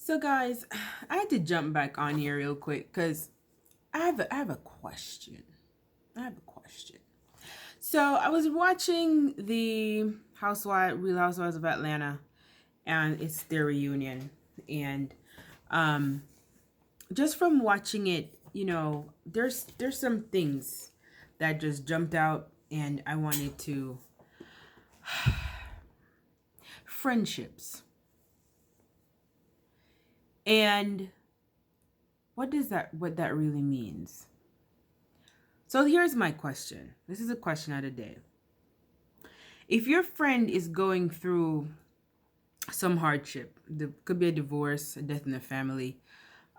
So guys, I had to jump back on here real quick because I have a question. I have a question. So I was watching the Real Housewives of Atlanta, and it's their reunion. And um, just from watching it, there's some things that just jumped out, and I wanted to friendships. And what that really means. So here's my question. This is a question of the day. If your friend is going through some hardship, could be a divorce, a death in the family.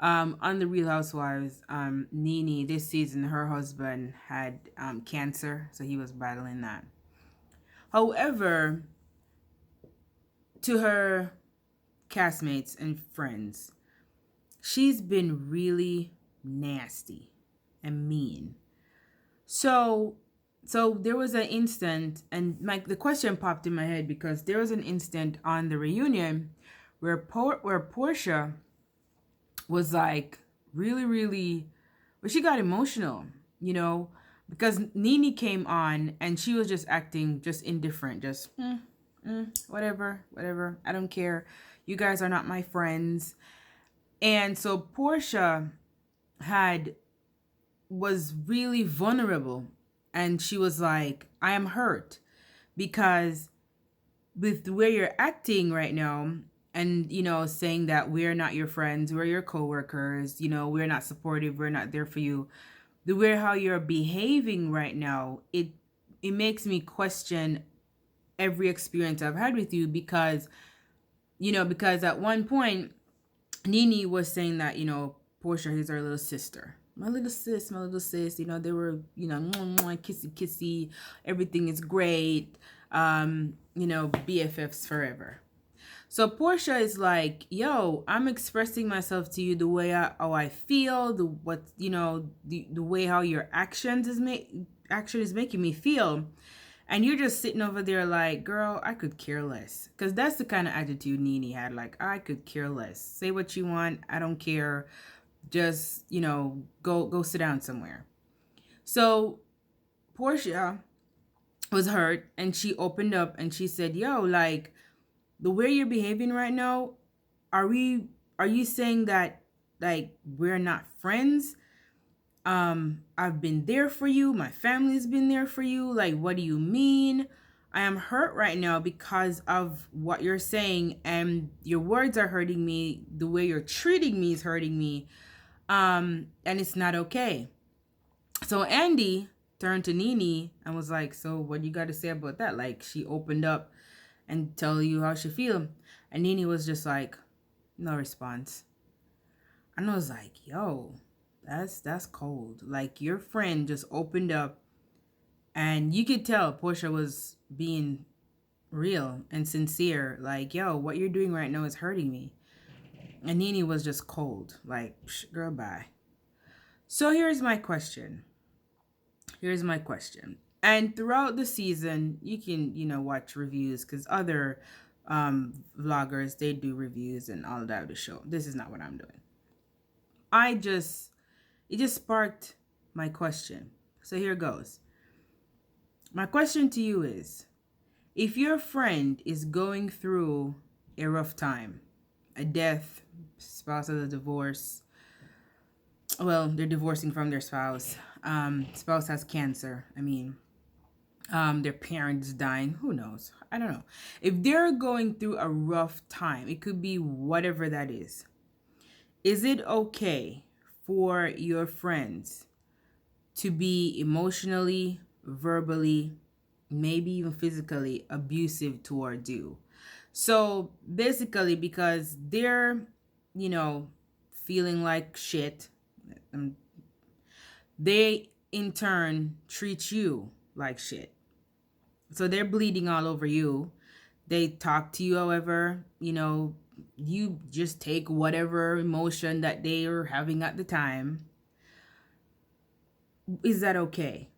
On the Real Housewives, Nene, this season, her husband had cancer, so he was battling that. However, to her castmates and friends, she's been really nasty and mean. So there was an instant, and the question popped in my head because there was an instant on the reunion where Porsha was like really, really, well, she got emotional, because Nene came on and she was just acting just indifferent, just whatever. I don't care. You guys are not my friends. And so Porsha was really vulnerable, and she was like, I am hurt because with the way you're acting right now, and saying that we're not your friends, we're your coworkers, we're not supportive, we're not there for you, the way how you're behaving right now, it makes me question every experience I've had with you, because at one point Nene was saying that Porsha is her little sister. My little sis, they were, kissy kissy, everything is great, BFFs forever. So Porsha is like, yo, I'm expressing myself to you the way how I feel, the way how your action is making me feel. And you're just sitting over there like, girl, I could care less. Because that's the kind of attitude Nene had. Like, I could care less. Say what you want. I don't care. Just, go sit down somewhere. So Porsha was hurt, and she opened up and she said, yo, like, the way you're behaving right now, are you saying that, like, we're not friends? I've been there for you. My family's been there for you. Like, what do you mean? I am hurt right now because of what you're saying, and your words are hurting me. The way you're treating me is hurting me. And it's not okay. So Andy turned to Nene and was like, so what you got to say about that? Like, she opened up and tell you how she feel. And Nene was just like, no response. And I was like, yo, that's cold. Like, your friend just opened up, and you could tell Porsha was being real and sincere. Like, yo, what you're doing right now is hurting me. And Nene was just cold. Like, girl, bye. So here's my question. And throughout the season, you can, watch reviews, because other vloggers, they do reviews and all of that of the show. This is not what I'm doing. It just sparked my question. So here goes. My question to you is, if your friend is going through a rough time, a death, spouse of a divorce, well, they're divorcing from their spouse, spouse has cancer, their parents dying, who knows? I don't know. If they're going through a rough time, it could be whatever that is it okay for your friends to be emotionally, verbally, maybe even physically abusive towards you? So basically, because they're, feeling like shit, they in turn treat you like shit. So they're bleeding all over you. They talk to you, however, you just take whatever emotion that they are having at the time. Is that okay?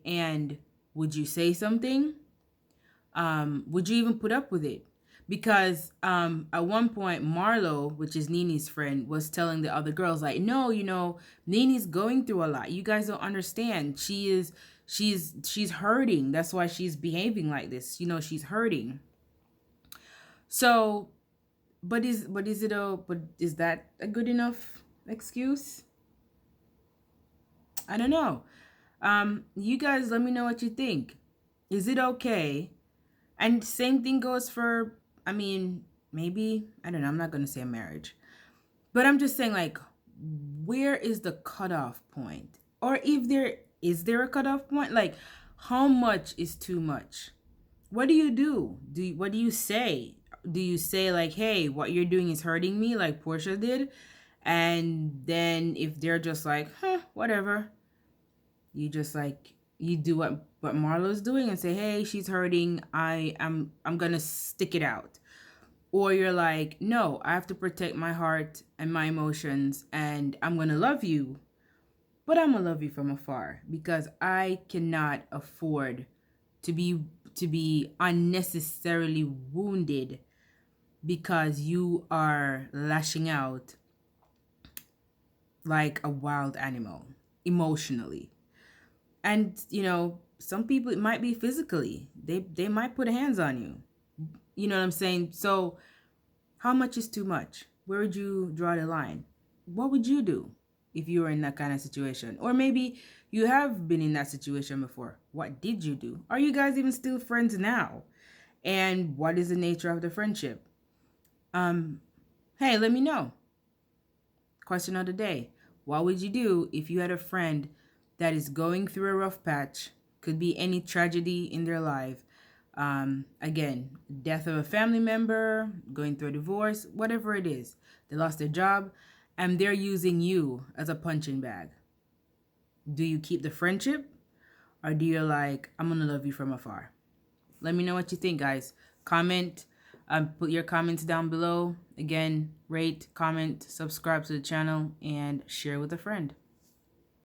And would you say something? Would you even put up with it? Because at one point Marlo, which is Nene's friend, was telling the other girls like, no, Nene's going through a lot. You guys don't understand. She's hurting. That's why she's behaving like this. She's hurting. So, but is that a good enough excuse? I don't know. You guys let me know what you think. Is it okay? And same thing goes for, I mean, maybe, I don't know, I'm not going to say a marriage. But I'm just saying, like, where is the cutoff point? Or if there a cutoff point? Like, how much is too much? What do you do? What do you say? Do you say like, hey, what you're doing is hurting me, like Porsha did? And then if they're just like, whatever, you just like you do what Marlo's doing and say, hey, she's hurting. I'm gonna stick it out. Or you're like, no, I have to protect my heart and my emotions, and I'm gonna love you, but I'm gonna love you from afar because I cannot afford to be unnecessarily wounded because you are lashing out like a wild animal emotionally. And some people, it might be physically, they might put hands on you. You know what I'm saying? So how much is too much? Where would you draw the line? What would you do if you were in that kind of situation? Or maybe you have been in that situation before. What did you do? Are you guys even still friends now? And what is the nature of the friendship? Hey, let me know. Question of the day. What would you do if you had a friend that is going through a rough patch? Could be any tragedy in their life. Again, death of a family member, going through a divorce, whatever it is. They lost their job and they're using you as a punching bag. Do you keep the friendship or do you like, I'm going to love you from afar? Let me know what you think, guys. Comment. Put your comments down below. Again, rate, comment, subscribe to the channel, and share with a friend.